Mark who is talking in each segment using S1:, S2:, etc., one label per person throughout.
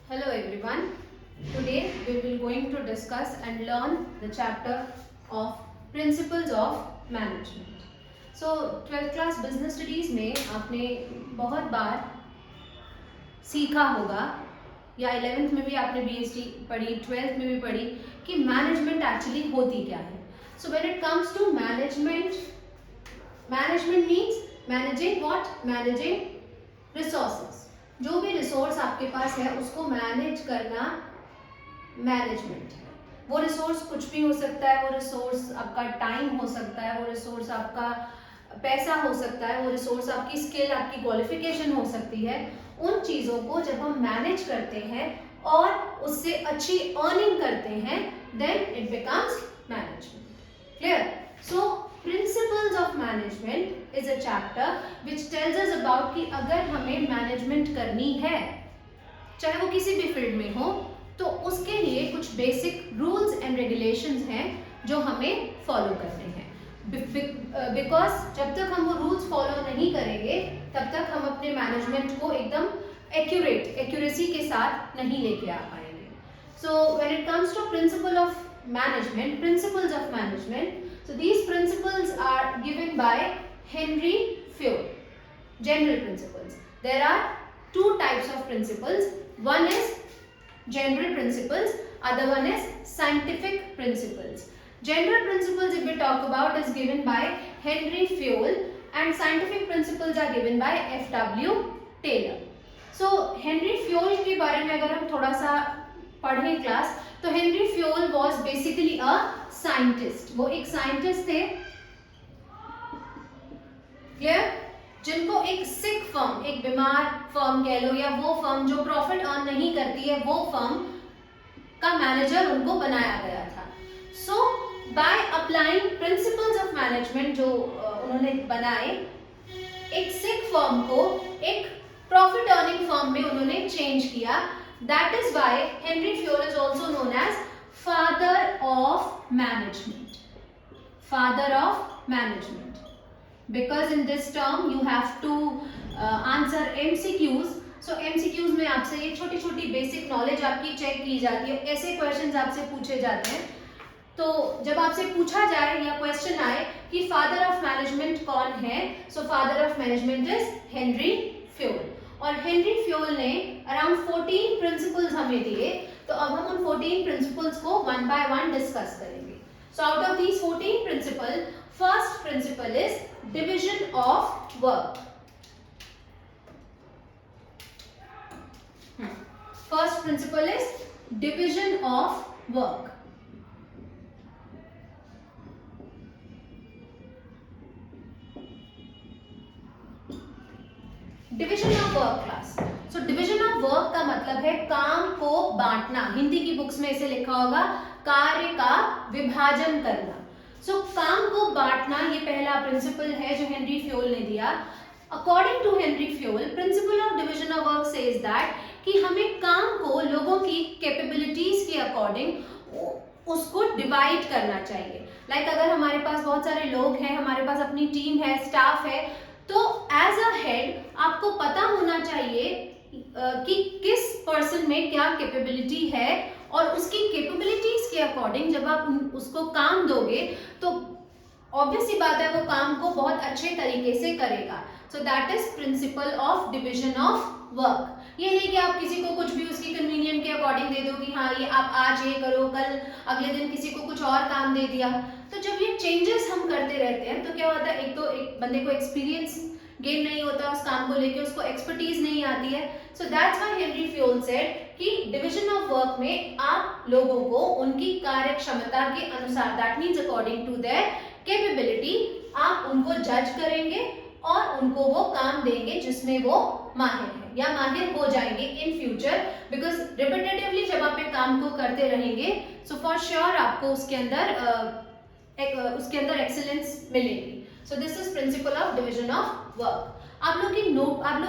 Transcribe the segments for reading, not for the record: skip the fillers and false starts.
S1: Hello everyone. Today we will going to discuss and learn the chapter of Principles of Management. So 12th class business studies में आपने बहुत बार सीखा होगा या 11th में भी आपने BST पढ़ी, 12th में भी पढ़ी कि मैनेजमेंट एक्चुअली होती क्या है. So when it comes to management, management means managing what? Managing resources. जो भी रिसोर्स आपके पास है उसको मैनेज करना मैनेजमेंट है. वो रिसोर्स कुछ भी हो सकता है, वो रिसोर्स आपका टाइम हो सकता है, वो रिसोर्स आपका पैसा हो सकता है, वो रिसोर्स आपकी स्किल, आपकी क्वालिफिकेशन हो सकती है. उन चीज़ों को जब हम मैनेज करते हैं और उससे अच्छी अर्निंग करते हैं then it becomes management. Clear? So principles of management is a chapter which tells us about कि अगर हमें मैनेजमेंट करनी है चाहे वो किसी भी फील्ड में हो तो उसके लिए कुछ बेसिक रूल्स एंड रेगुलेशंस हैं जो हमें फॉलो करने हैं. बिकॉज जब तक हम वो रूल्स फॉलो नहीं करेंगे तब तक हम अपने मैनेजमेंट को एकदम एक्यूरेसी के साथ नहीं लेके आ पाएंगे. So when it comes to principles of management, so these principles are given by Henry Fayol. General principles. There are two types of principles. One is general principles, other one is scientific principles. General principles, if we talk about, is given by Henry Fayol, and scientific principles are given by F.W. Taylor. So Henry Fayol के बारे में अगर हम थोड़ा सा पढ़ें class, तो Henry Fayol was basically a scientist. वो एक साइंटिस्ट थे, क्लियर, जिनको एक सिक फर्म, एक बीमार फर्म कह लो या वो फर्म जो प्रॉफिट अर्न नहीं करती है वो फर्म का मैनेजर उनको बनाया गया था. So by applying principles of management जो उन्होंने बनाए, एक सिक फर्म को एक प्रॉफिट अर्निंग फर्म में उन्होंने चेंज किया. That is why Henry Fayol is also known as father of management. Father of management. Because in this term you have to answer MCQs. So MCQs में आपसे ये छोटी छोटी बेसिक नॉलेज आपकी check की जाती है. ऐसे क्वेश्चंस आपसे पूछे जाते हैं. तो जब आपसे पूछा जाए या क्वेश्चन आए कि फादर ऑफ मैनेजमेंट कौन है, so father of management is Henry Fayol. और हेनरी फ्योल ने अराउंड 14 प्रिंसिपल्स हमें दिए. तो अब हम उन 14 प्रिंसिपल्स को वन बाय वन डिस्कस करेंगे. So out of these 14 principle, first principle is division of work. First principle is division of work. Division of work class. So division of work का मतलब है काम को बांटना. हिंदी की बुक्स में इसे लिखा होगा कार्य का विभाजन करना. सो काम को बांटना ये पहला प्रिंसिपल है जो हेनरी फ्योल ने दिया. According to Henry Fayol, principle of division of work says that कि हमें काम को लोगों की कैपेबिलिटीज के अकॉर्डिंग उसको डिवाइड करना चाहिए. लाइक अगर हमारे पास बहुत सारे लोग हैं, हमारे पास अपनी टीम है, स्टाफ है, तो एज अ हेड आपको पता होना चाहिए कि किस पर्सन में क्या कैपेबिलिटी है और उसकी कैपेबिलिटीज के अकॉर्डिंग जब आप उसको काम दोगे तो ऑब्वियस सी बात है वो काम को बहुत अच्छे तरीके से करेगा. So that is principle of division of work. ये नहीं कि आप किसी को कुछ भी उसकी कन्वीनियंट के अकॉर्डिंग दे दो कि हाँ ये आप आज ये करो, कल अगले दिन किसी को कुछ और काम दे दिया. तो जब ये चेंजेस हम करते रहते हैं तो क्या होता है, एक तो एक बंदे को एक्सपीरियंस गेन नहीं होता उस काम को लेके, उसको एक्सपर्टीज नहीं आती है. So that's why Henry Fayol said कि डिवीजन ऑफ वर्क में आप लोगों को उनकी कार्य क्षमता के अनुसार, that means according to their capability, आप उनको जज करेंगे और उनको वो काम देंगे जिसमें वो माहिर है या माहिर हो जाएंगे इन फ्यूचर. बिकॉज रिपीटेटिवली जब आप एक काम को करते रहेंगे सो फॉर श्योर आपको उसके अंदर एक्सीलेंस मिलेगी. सो this is principle of division of work. आप लोग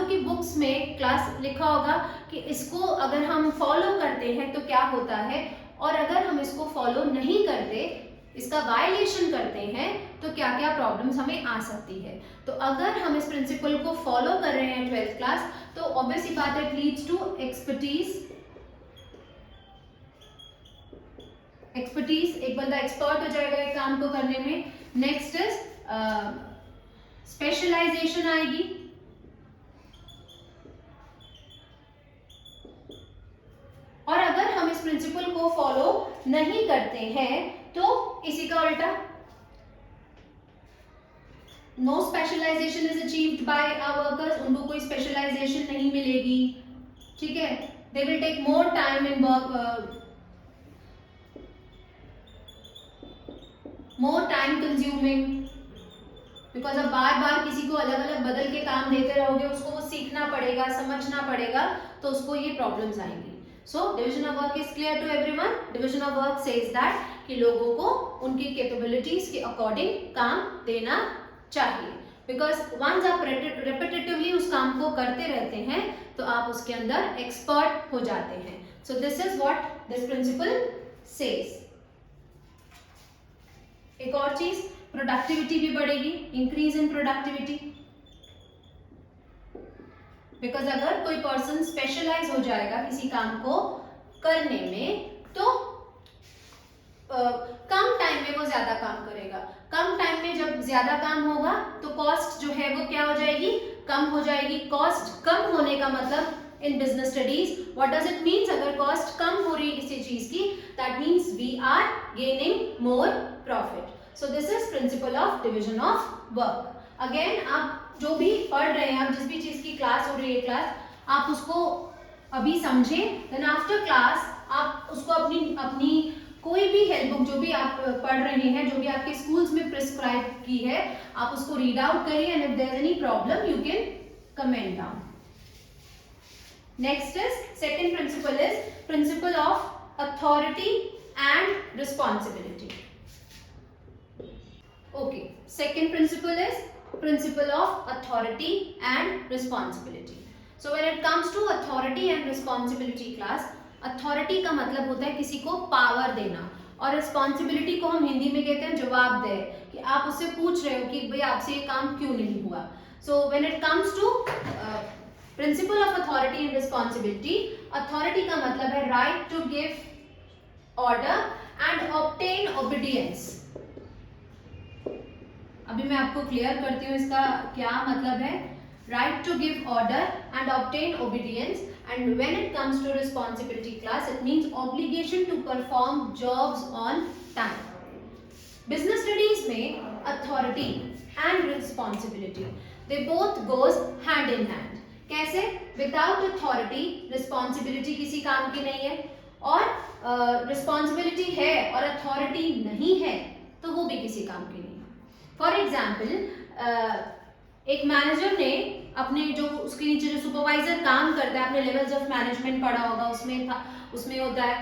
S1: की बुक्स में क्लास लिखा होगा कि इसको अगर हम फॉलो करते हैं तो क्या होता है, और अगर हम इसको फॉलो नहीं करते, इसका वायलेशन करते हैं तो क्या क्या प्रॉब्लम्स हमें आ सकती है. तो अगर हम इस प्रिंसिपल को फॉलो कर रहे हैं 12th क्लास तो ऑब्वियसली बात है, it leads to expertise, expertise, एक बंदा एक्सपर्ट हो जाएगा एक काम को करने में। नेक्स्ट इज स्पेशलाइजेशन आएगी, और अगर हम इस प्रिंसिपल को फॉलो नहीं करते हैं तो इसी का उल्टा, no specialisation is achieved by our workers, उनको कोई स्पेशलाइजेशन नहीं मिलेगी, ठीक है। They will take more time in work, more time consuming, because अब बार बार किसी को अलग अलग बदल के काम देते रहोगे, उसको वो सीखना पड़ेगा, समझना पड़ेगा, तो उसको ये प्रॉब्लम्स आएंगी। So division of work is clear to everyone. Division of work says that कि लोगों को उनकी कैपेबिलिटीज के अकॉर्डिंग काम देना चाहिए, बिकॉज वंस आप रेपिटेटिवली उस काम को करते रहते हैं तो आप उसके अंदर एक्सपर्ट हो जाते हैं। सो this is what this principle says. एक और चीज, प्रोडक्टिविटी भी बढ़ेगी, इंक्रीज इन प्रोडक्टिविटी, बिकॉज अगर कोई पर्सन स्पेशलाइज हो जाएगा किसी काम को करने में तो कम टाइम में वो ज्यादा काम करेगा। कम टाइम में जब ज्यादा काम होगा तो कॉस्ट जो है वो क्या हो जाएगी, कम हो जाएगी। कॉस्ट कम होने का मतलब in business studies what does it means, अगर कॉस्ट कम हो रही है किसी चीज की, that means we are gaining more profit. So this is principle of division of work. Again आप जो भी पढ़ रहे हैं, आप जिस भी चीज की क्लास हो रही है क्लास, आप उसको अभी समझें, देन आफ्टर क्लास आप उसको अपनी कोई भी हेल्प बुक जो भी आप पढ़ रहे हैं, जो भी आपके स्कूल्स में प्रिस्क्राइब की है, आप उसको रीड आउट करिए, and if there is any problem you can comment down. Next is second principle is principle of authority and responsibility. Okay, second principle is principle of authority and responsibility. So when it comes to authority and responsibility class, authority का मतलब होता है किसी को power देना, और responsibility को हम हिंदी में कहते हैं जवाबदेह, कि आप उससे पूछ रहे हो कि भाई आपसे ये काम क्यों नहीं हुआ। So when it comes to principle of authority and responsibility, authority का मतलब है right to give order and obtain obedience। अभी मैं आपको क्लियर करती हूँ इसका क्या मतलब है। Right to give order and obtain obedience, and when it comes to responsibility class it means obligation to perform jobs on time. Business studies में authority and responsibility they both goes hand in hand. कैसे? Without authority responsibility किसी काम की नहीं है, और responsibility है और अथॉरिटी नहीं है तो वो भी किसी काम की नहीं है। फॉर एग्जाम्पल, एक मैनेजर ने अपने जो उसके नीचे जो सुपरवाइजर काम करता है, आपने लेवल्स ऑफ मैनेजमेंट पढ़ा होगा, उसमें होता है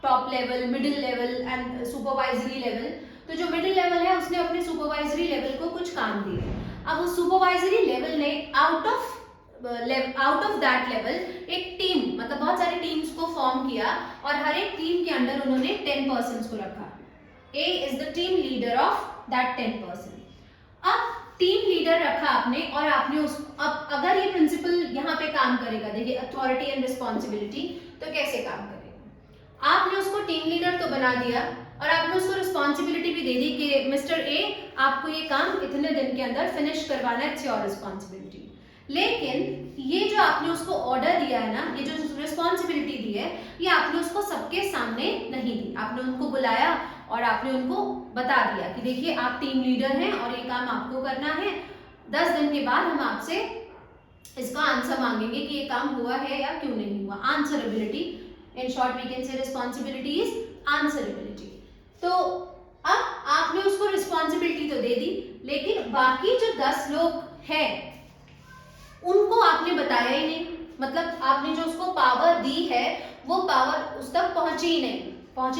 S1: top level, middle level and supervisory level. तो जो मिडिल लेवल है उसने अपने सुपरवाइजरी लेवल को कुछ काम दिए। अब उस सुपरवाइजरी लेवल ने आउट ऑफ दैट लेवल एक टीम, मतलब बहुत सारी टीम्स को फॉर्म किया, और हर एक टीम के अंदर उन्होंने 10 पर्सन्स को रखा। A is the team leader of that 10%. अब टीम लीडर रखा आपने, और आपने अब अगर ये प्रिंसिपल यहाँ पे काम करेगा, देखिए अथॉरिटी एंड रिस्पॉन्सिबिलिटी, तो कैसे काम करेगा। आपने उसको टीम लीडर तो बना दिया, और आपने उसको रिस्पॉन्सिबिलिटी भी दे दी कि मिस्टर ए आपको ये काम इतने दिन के अंदर फिनिश करवाना है, इट्स योर रिस्पॉन्सिबिलिटी। लेकिन ये जो आपने उसको ऑर्डर दिया है ना, ये जो रिस्पॉन्सिबिलिटी दी है, ये आपने उसको सबके सामने नहीं दी। आपने उनको बुलाया और आपने उनको बता दिया कि देखिए आप टीम लीडर हैं और ये काम आपको करना है, 10 दिन के बाद हम आपसे इसका आंसर मांगेंगे कि ये काम हुआ है या क्यों नहीं हुआ। Answerability, in short we can say responsibility is answerability. तो अब आपने उसको रिस्पॉन्सिबिलिटी तो दे दी, लेकिन बाकी जो 10 लोग हैं उनको आपने बताया ही नहीं। मतलब आपने जो उसको पावर दी है वो पावर उस तक पहुंची ही नहीं।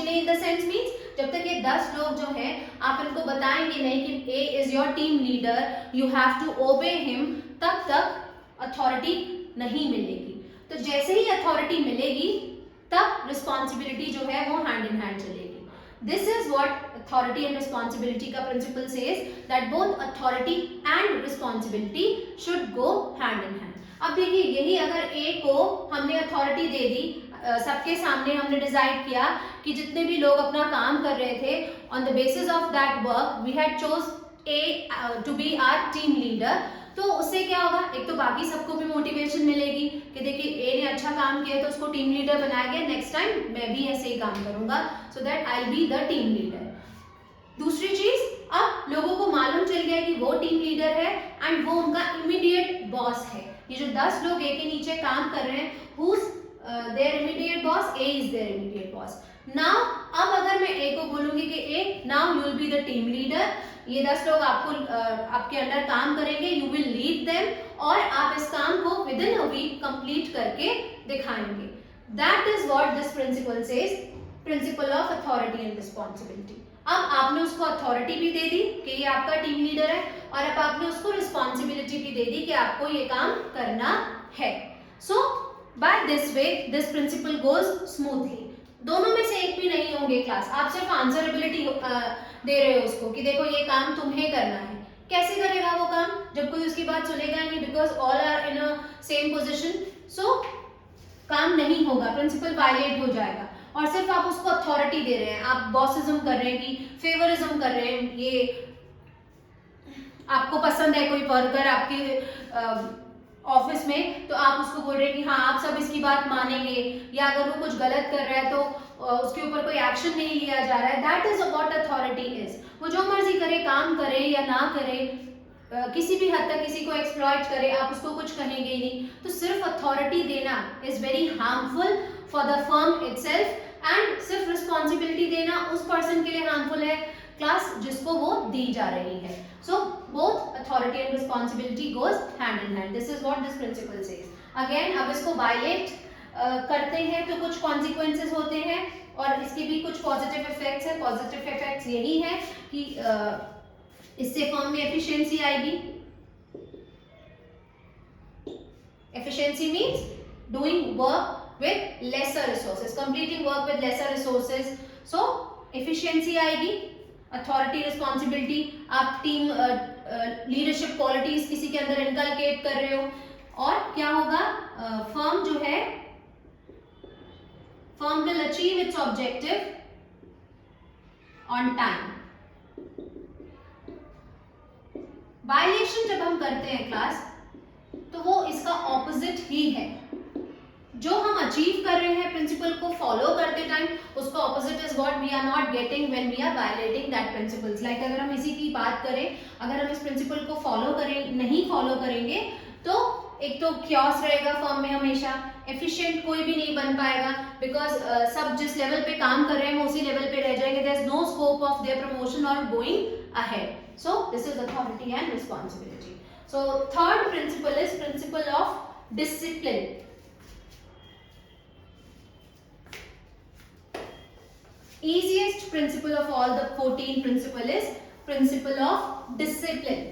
S1: इन द सेंस मीन्स जब तक ये 10 लोग जो हैं आप इनको बताएंगे नहीं कि A is your team leader, you have to obey him, तब तक अथॉरिटी नहीं मिलेगी। तो जैसे ही अथॉरिटी मिलेगी तब रिस्पॉन्सिबिलिटी जो है वो हैंड इन हैंड चलेगी। This is what authority and responsibility का principle says, that both authority and responsibility should go hand in hand. अब देखिए यही अगर ए को हमने अथॉरिटी दे दी, सबके सामने हमने डिसाइड किया कि जितने भी लोग अपना काम कर रहे थे, on the basis of that work we had chose A to be our team leader, तो उससे क्या होगा, एक तो बाकी सबको भी मोटिवेशन मिलेगी कि देखिए ए ने अच्छा काम किया तो उसको टीम लीडर बनाया गया, नेक्स्ट टाइम मैं भी ऐसे ही काम करूंगा, so that I will be the team leader. दूसरी चीज, अब लोगों को मालूम चल गया कि वो टीम लीडर है एंड वो उनका इमीडिएट बॉस है। ये जो 10 लोग ए के नीचे काम कर रहे हैं, whose their immediate boss, A is their immediate boss. Now अब अगर मैं ए को बोलूंगी कि A now you will be the team leader, ये 10 लोग आपके अंडर काम करेंगे, यू विल लीड देम और आप इस काम को within a week complete करके दिखाएंगे। That is what this principle says, principle of authority and responsibility. अब आपने उसको अथॉरिटी भी दे दी कि ये आपका टीम लीडर है, और अब आपने उसको रिस्पॉन्सिबिलिटी भी दे दी कि आपको ये काम करना है। So by this way this principle goes smoothly. दोनों में से एक भी नहीं होंगे क्लास, आप सिर्फ आंसरेबिलिटी दे रहे हो उसको कि देखो ये काम तुम्हें करना है। कैसे करेगा वो काम जब कोई उसकी बात सुनेगा नहीं, because all are in a same position, so काम नहीं होगा, प्रिंसिपल वायलेट हो जाएगा। और सिर्फ आप उसको अथॉरिटी दे रहे हैं, आप बॉसिज्म कर रहे हैं कि फेवरिज्म कर रहे हैं, ये आपको पसंद है कोई वर्कर आपके ऑफिस में तो आप उसको बोल रहे हैं कि हाँ आप सब इसकी बात मानेंगे, या अगर वो कुछ गलत कर रहा है तो उसके ऊपर कोई एक्शन नहीं लिया जा रहा है। That is what authority is. वो जो मर्जी करे, काम करे या ना करे, किसी भी हद तक किसी को एक्सप्लॉइट करे, आप उसको कुछ कहेंगे ही नहीं। तो सिर्फ अथॉरिटी देना is very harmful for the firm itself, and सिर्फ रिस्पॉन्सिबिलिटी देना उस पर्सन के लिए हार्मफुल है क्लास जिसको वो दी जा रही है। So both authority and responsibility goes hand in hand. This is what this principle says. Again अब इसको वायलेट करते हैं तो कुछ कॉन्सिक्वेंसेस होते हैं, और इसके भी कुछ पॉजिटिव इफेक्ट्स हैं। पॉजिटिव इफेक्ट्स यही है कि इससे फर्म में एफिशिएंसी आएगी। Efficiency means doing work with lesser resources, completing work with lesser resources, so efficiency आएगी। authority responsibility, आप टीम लीडरशिप क्वालिटीज किसी के अंदर इनकलकेट कर रहे हो, और क्या होगा, फर्म जो है, firm will achieve its objective on time। Violation जब हम करते हैं क्लास तो वो इसका ऑपोजिट ही है। जो हम अचीव कर रहे हैं प्रिंसिपल को फॉलो करते टाइम, उसका opposite is what we are not getting when we are violating that principles. Like अगर हम इसी की बात करें, अगर हम इस प्रिंसिपल को नहीं फॉलो करेंगे तो एक तो क्योस रहेगा फर्म में, हमेशा एफिशिएंट कोई भी नहीं बन पाएगा, बिकॉज सब जिस लेवल पे काम कर रहे हैं वो उसी लेवल पे रह जाएंगे। There is no scope of their promotion और going ahead. So this is authority and responsibility. So third principle is principle of discipline. Easiest principle of all the 14 principle is principle of discipline.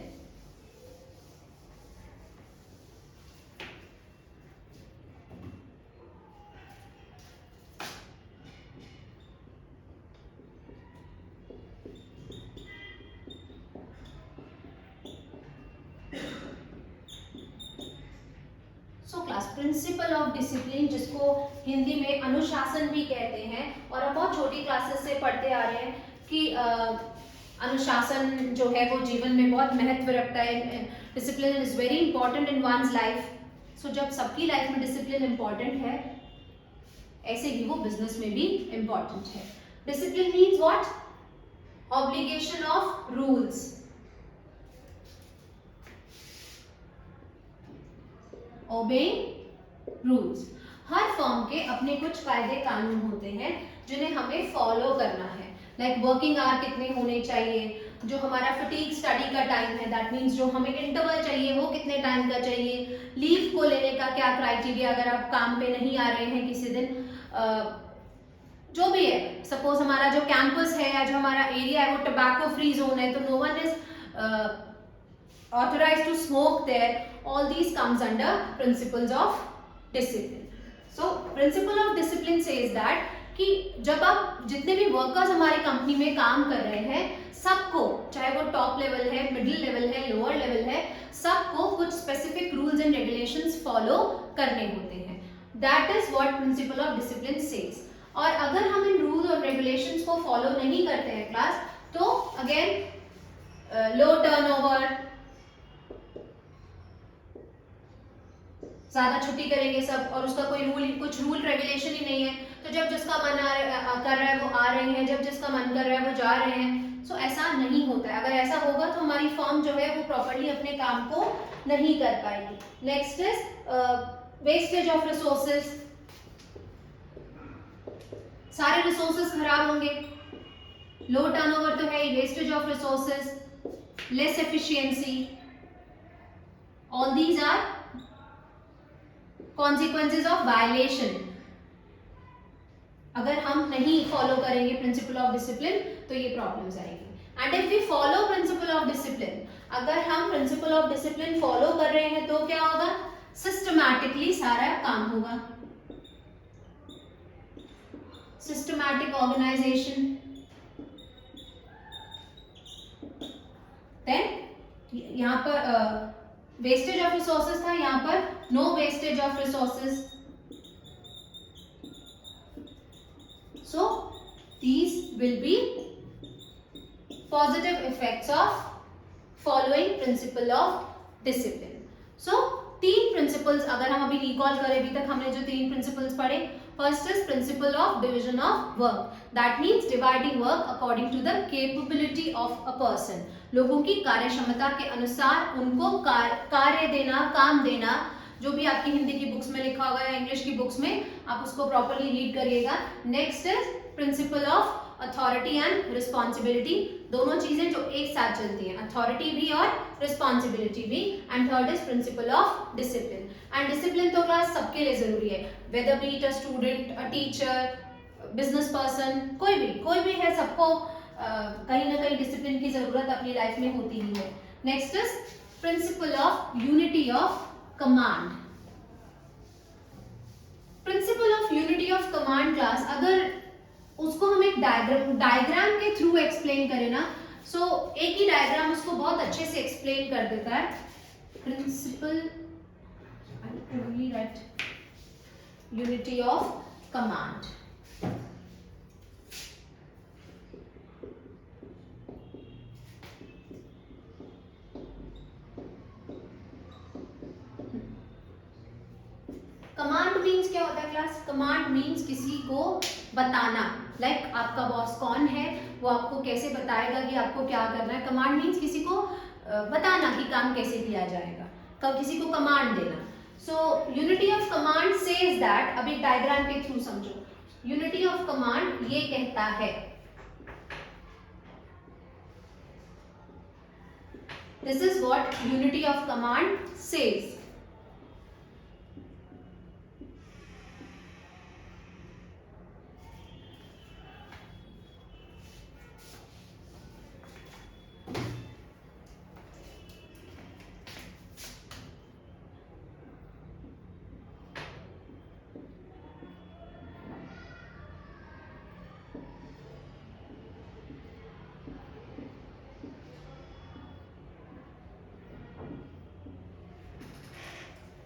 S1: So class, principal of discipline, जिसको हिंदी में अनुशासन भी कहते हैं, और हम बहुत छोटी क्लासेस से पढ़ते आ रहे हैं कि अनुशासन जो है वो जीवन में बहुत महत्व रखता है। Discipline is very important in one's life. सो जब सबकी लाइफ में डिसिप्लिन इंपॉर्टेंट है, ऐसे ही वो बिजनेस में भी इंपॉर्टेंट है। Discipline means what, obligation of rules. Obeying rules. Her firm के अपने कुछ कायदे कानून होते हैं जिन्हें हमें फॉलो करना है। लाइक वर्किंग आवर कितने होने चाहिए, जो हमारा फटीग स्टडी का टाइम है, दैट मीन्स जो हमें इंटरवल चाहिए वो कितने टाइम का चाहिए, लीव को लेने का क्या क्राइटेरिया अगर आप काम पे नहीं आ रहे हैं किसी दिन, जो भी है। सपोज हमारा जो कैंपस है या जो हमारा एरिया है वो टबैको फ्री जोन है, तो no one is authorized to smoke there. All these comes under principles of discipline. So principle of discipline says that कि जब आप जितने भी वर्कर्स हमारी कंपनी में काम कर रहे हैं सबको, चाहे वो टॉप लेवल है, मिडिल लेवल है, लोअर लेवल है, सबको कुछ specific rules and regulations follow करने होते हैं. That is what principal of discipline says. और अगर हम इन रूल्स और रेगुलेशंस को फॉलो नहीं करते हैं क्लास, तो अगेन लो टर्नओवर, ज्यादा छुट्टी करेंगे सब और उसका कोई कुछ रूल रेगुलेशन ही नहीं है, तो जब जिसका मन कर रहा है वो आ रहे हैं, जब जिसका मन कर रहा है वो जा रहे हैं. सो ऐसा नहीं होता है. अगर ऐसा होगा तो हमारी फर्म जो है वो प्रॉपर्ली अपने काम को नहीं कर पाएगी. Next is wastage of resources. सारे रिसोर्सेज खराब होंगे. लो टर्नओवर तो है ही, wastage of resources, less efficiency, all these are consequences of violation. अगर हम नहीं फॉलो करेंगे प्रिंसिपल ऑफ डिसिप्लिन तो ये प्रॉब्लम्स आएगी. And if we follow principle of discipline, अगर हम प्रिंसिपल ऑफ डिसिप्लिन फॉलो कर रहे हैं तो क्या होगा? सिस्टमैटिकली सारा काम होगा. Systematic organisation. देन यहाँ पर वेस्टेज ऑफ रिसोर्सेज था, यहाँ पर no wastage of resources. So these will be positive effects of following principle of discipline. So तीन principles अगर हम अभी recall करें, अभी तक हमने जो तीन principles पढ़े, first is principle of division of work. That means dividing work according to the capability of a person. लोगों की कार्य क्षमता के अनुसार उनको कार्य देना, काम देना. जो भी आपकी हिंदी की बुक्स में लिखा होगा या इंग्लिश की बुक्स में, आप उसको प्रॉपर्ली रीड करिएगा. Next is principle of authority and responsibility. दोनों चीजें जो एक साथ चलती हैं, अथॉरिटी भी और रिस्पॉन्सिबिलिटी भी. And third is principle of discipline. And discipline तो क्लास सबके लिए जरूरी है, whether be it a student, a teacher, business person, कोई भी है, सबको कहीं ना कहीं डिसिप्लिन की जरूरत अपनी लाइफ में होती ही है. Next is principle of unity of command. Principle of unity of command class, अगर उसको हम एक डायग्राम के थ्रू एक्सप्लेन करें ना, सो एक ही डायग्राम उसको बहुत अच्छे से एक्सप्लेन कर देता है. Principle unity of command. Command means क्या होता है क्लास? कमांड मीन्स किसी को बताना. लाइक आपका बॉस कौन है, वो आपको कैसे बताएगा कि आपको क्या करना है. कमांड मीन्स किसी को बताना कि काम कैसे किया जाएगा, कब किसी को कमांड देना. So unity of command says that, अब एक डायग्राम के थ्रू समझो. यूनिटी ऑफ कमांड ये कहता है, this is what unity of command says.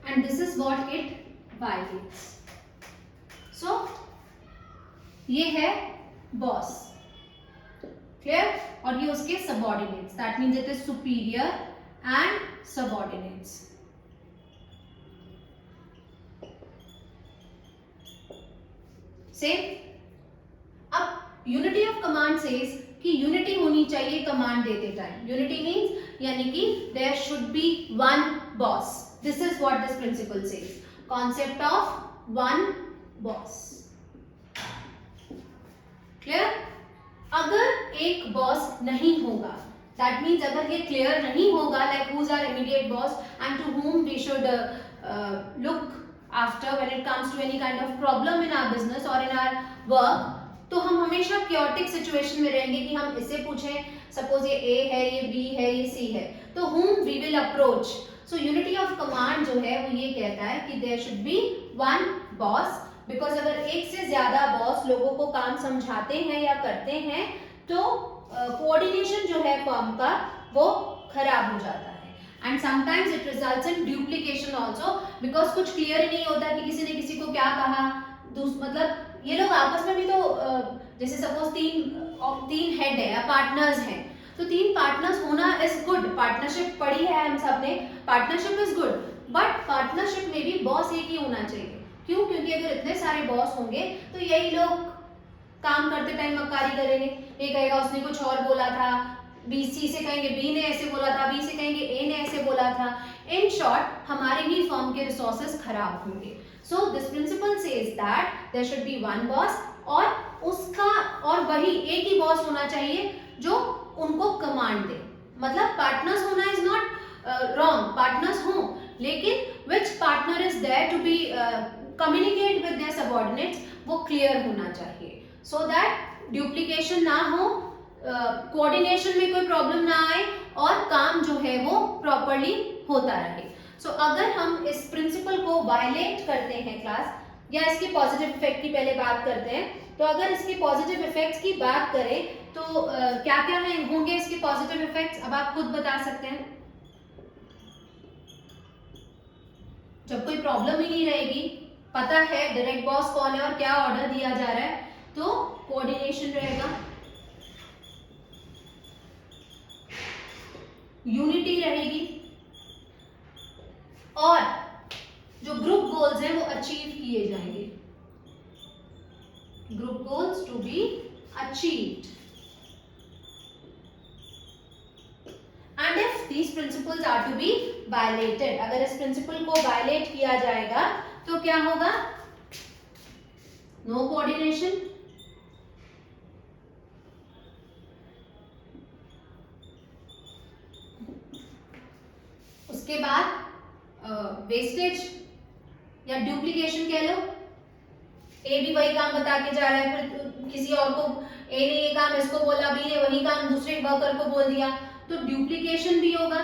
S1: And this is what it violates. So ये है बॉस, क्लियर, और ये उसके subordinates. That means it is superior and subordinates. से अब यूनिटी ऑफ कमांड सेज कि यूनिटी होनी चाहिए कमांड देते टाइम. यूनिटी मीन्स यानी कि there should be one boss. This is what this principle says. Concept of one boss. Clear? अगर एक बॉस नहीं होगा, that means अगर ये clear नहीं होगा, like who's our immediate boss and to whom we should look after when it comes to any kind of problem in our business or in our work, तो हम हमेशा chaotic situation में रहेंगे कि हम इससे पूछें, suppose ये A है, ये B है, ये C है, तो whom we will approach. So unity of command जो है वो ये कहता है कि there should be one boss, because अगर एक से ज्यादा बॉस लोगों को काम समझाते हैं या करते हैं तो कोऑर्डिनेशन जो है फर्म का वो खराब हो जाता है। And sometimes it results in duplication also, because कुछ क्लियर ही नहीं होता कि किसी ने किसी को क्या कहा। मतलब ये लोग आपस में भी तो जैसे सपोज तीन हेड है या पार्टनर्स हैं, तो तीन पार्टनर्स होना इज गुड, पार्टनरशिप पढ़ी है हम सब ने, partnership is good, but partnership में भी बॉस एक ही होना चाहिए। क्यों? क्योंकि अगर इतने सारे बॉस होंगे तो यही लोग काम करते टाइम मक्कारी करेंगे। ये कहेगा उसने कुछ और बोला था, सी से कहेंगे बी ने ऐसे बोला था, बी से कहेंगे ए ने ऐसे बोला था। इन शॉर्ट हमारे ही फर्म के रिसोर्सेज खराब होंगे। So this principle says that there should be one boss, और वही एक ही बॉस होना चाहिए जो उनको कमांड दे। मतलब पार्टनर्स होना इज नॉट रॉन्ग, पार्टनर्स हों, लेकिन which partner is there to be communicate with their subordinates वो क्लियर होना चाहिए, सो दैट ड्यूप्लीकेशन ना हो, कोऑर्डिनेशन में कोई प्रॉब्लम ना आए और काम जो है वो प्रॉपरली होता रहे। सो अगर हम इस प्रिंसिपल को वायलेट करते हैं क्लास, या इसके पॉजिटिव इफेक्ट की पहले बात करते हैं, तो अगर इसके पॉजिटिव इफेक्ट्स की बात करें तो क्या क्या है होंगे इसके पॉजिटिव इफेक्ट्स, अब आप खुद बता सकते हैं। जब कोई प्रॉब्लम ही नहीं रहेगी, पता है डायरेक्ट बॉस कौन है और क्या ऑर्डर दिया जा रहा है, तो कोऑर्डिनेशन रहेगा, यूनिटी रहेगी, और जो ग्रुप गोल्स हैं वो अचीव किए जाएंगे, group goals to be achieved. And if these principles are to be violated, अगर इस प्रिंसिपल को वायलेट किया जाएगा तो क्या होगा? नो कोऑर्डिनेशन, उसके बाद वेस्टेज या ड्यूप्लीकेशन कह लो, ए भी वही काम बता के जा रहा है, फिर किसी और को ए ने ये काम इसको बोला, बी ने वही काम दूसरे वर्कर को बोल दिया, तो ड्यूप्लीकेशन भी होगा।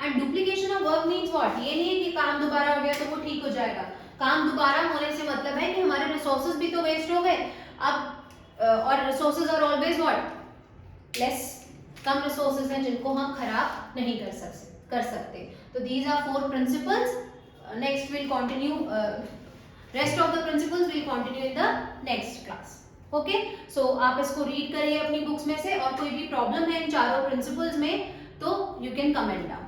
S1: And duplication of work means what? ये नहीं है कि काम दोबारा हो गया तो वो ठीक हो जाएगा। काम दोबारा होने से मतलब है कि हमारे रिसोर्सेज भी तो वेस्ट हो गए। अब और resources are always what? Less, कम रिसोर्सेज हैं जिनको हम खराब नहीं कर सकते। तो these are 4 principles. Next will continue, rest of the principles will continue in the next class. Okay, so आप इसको रीड करिए अपनी बुक्स में से, और कोई भी प्रॉब्लम है इन चारों प्रिंसिपल्स में तो यू कैन कमेंट डाउन।